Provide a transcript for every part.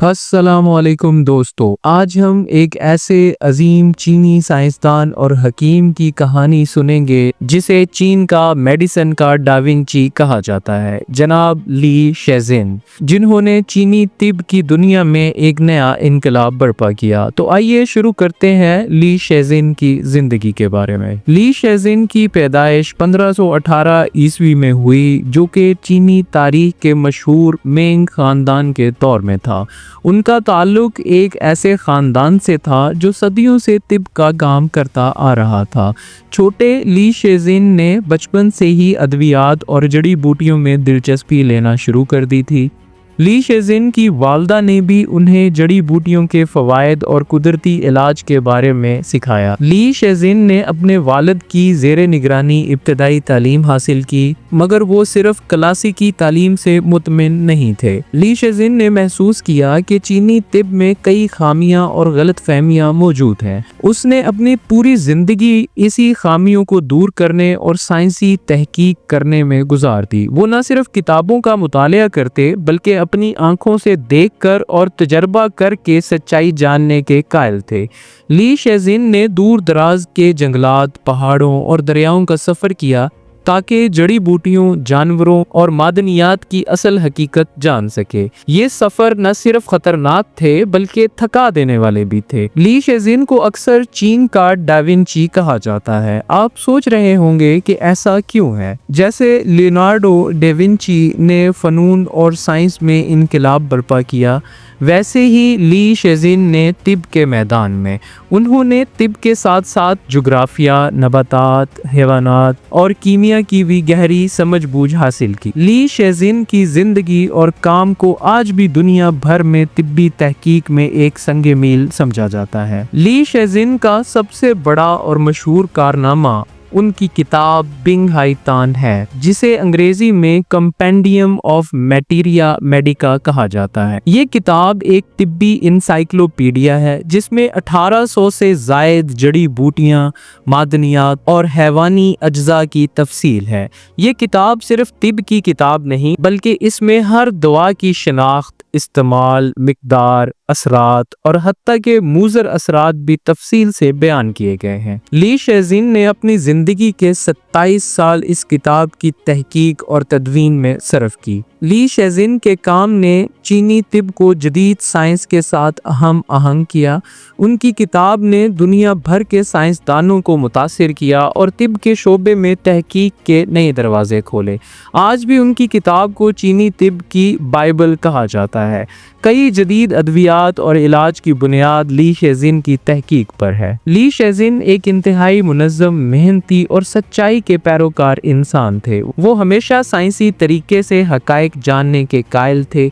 अस्सलामु अलैकुम दोस्तों, आज हम एक ऐसे अजीम चीनी साइंसदान और हकीम की कहानी सुनेंगे जिसे चीन का मेडिसिन का डाविंची कहा जाता है। जनाब ली शेजिन, जिन्होंने चीनी तिब की दुनिया में एक नया इनकलाब बर्पा किया। तो आइए शुरू करते हैं ली शेजिन की जिंदगी के बारे में। ली शेजिन की पैदाइश 1518 ईस्वी में हुई, जो कि चीनी तारीख के मशहूर मेंग खानदान के दौर में था। उनका ताल्लुक एक ऐसे खानदान से था जो सदियों से तिब का काम करता आ रहा था। छोटे ली शेजिन ने बचपन से ही अद्वियात और जड़ी बूटियों में दिलचस्पी लेना शुरू कर दी थी। ली शेजिन की वालदा ने भी उन्हें जड़ी बूटियों के फ़वाइद और कुदरती इलाज के बारे में सिखाया। ली शेजिन ने अपने वालिद की ज़ेरे निगरानी इब्तदाई तालीम हासिल की, मगर वो सिर्फ क्लासिकी तालीम से मुतमिन नहीं थे। ली शेजिन ने महसूस किया कि चीनी तिब में कई खामियां और गलत फहमियां मौजूद हैं। उसने अपनी पूरी ज़िंदगी इसी खामियों को दूर करने और साइंसी तहकीक करने में गुजार दी। वो न सिर्फ किताबों का मुतालिया करते बल्कि अपनी आंखों से देखकर और तजर्बा करके सच्चाई जानने के कायल थे। ली शेजिन ने दूर दराज के जंगलात, पहाड़ों और दरियाओं का सफ़र किया ताकि जड़ी बूटियों, जानवरों और मादनियात की असल हकीकत जान सके। ये सफ़र न सिर्फ खतरनाक थे बल्कि थका देने वाले भी थे। ली शेजिन को अक्सर चीन का डाविंची कहा जाता है। आप सोच रहे होंगे कि ऐसा क्यों है। जैसे लियोनार्डो डा विंची ने फ़नून और साइंस में इनकलाब बर्पा किया, वैसे ही ली शेजिन ने तिब के मैदान में उन्होंने तिब के साथ साथ जुग्राफिया, नबातात, हैवानात और कीमिया की भी गहरी समझ बूझ हासिल की। ली शेजिन की जिंदगी और काम को आज भी दुनिया भर में तिब्बी तहकीक में एक संगे मील समझा जाता है। ली शेजिन का सबसे बड़ा और मशहूर कारनामा उनकी किताब बिंग हाई तान है, जिसे अंग्रेजी में कंपेंडियम ऑफ मैटेरिया मेडिका कहा जाता है। ये किताब एक तिब्बी इंसाइक्लोपीडिया है जिसमें 1800 से जायद जड़ी बूटियां, मादनियात और हैवानी अज्जा की तफसील है। ये किताब सिर्फ तिब की किताब नहीं बल्कि इसमें हर दवा की शिनाख्त, इस्तेमाल, मिकदार, असरात और हत्ता के मुज़र असरात भी तफसील से बयान किए गए हैं। ली शेजिन ने अपनी जिंदगी के 27 साल इस किताब की तहकीक और तदवीन में सर्फ की। ली शेजिन के काम ने चीनी तिब को जदीद साइंस के साथ अहम आहंग किया। उनकी किताब ने दुनिया भर के साइंसदानों को मुतासिर किया और तिब के शोबे में तहकीक के नए दरवाजे खोले। आज भी उनकी किताब को चीनी तिब की बाइबल कहा जाता है। कई जदीद अद्वियात और इलाज की बुनियाद ली शेजिन की तहकीक पर है। ली शेजिन एक इंतहाई मुनज़्ज़म, मेहनती और सच्चाई के पैरोकार इंसान थे। वो हमेशा साइंसी तरीके से हक़ाइक़ जानने के कायल थे,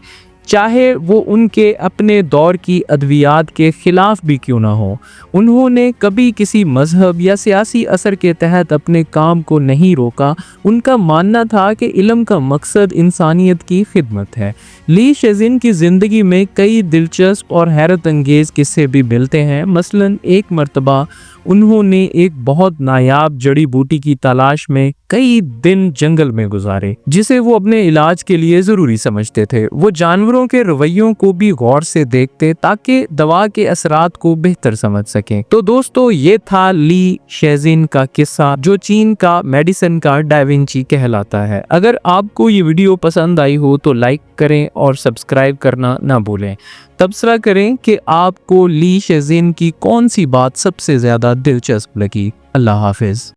चाहे वो उनके अपने दौर की अद्वियात के खिलाफ भी क्यों ना हो। उन्होंने कभी किसी मजहब या सियासी असर के तहत अपने काम को नहीं रोका। उनका मानना था कि इल्म का मकसद इंसानियत की खिदमत है। ली शेजिन की ज़िंदगी में कई दिलचस्प और हैरत अंगेज़ किस्से भी मिलते हैं। मसलन एक मरतबा उन्होंने एक बहुत नायाब जड़ी बूटी की तलाश में कई दिन जंगल में गुजारे, जिसे वो अपने इलाज के लिए ज़रूरी समझते थे। वो जानवरों के रवैयों को भी गौर से देखते ताकि दवा के असरात को बेहतर समझ सकें। तो दोस्तों, ये था ली शेजिन का किस्सा जो चीन का मेडिसिन का डाविंची कहलाता है। अगर आपको ये वीडियो पसंद आई हो तो लाइक करें और सब्सक्राइब करना ना भूलें। तबसरा करें कि आपको ली शेजिन की कौन सी बात सबसे ज़्यादा दिलचस्प लगी। अल्लाह हाफिज़।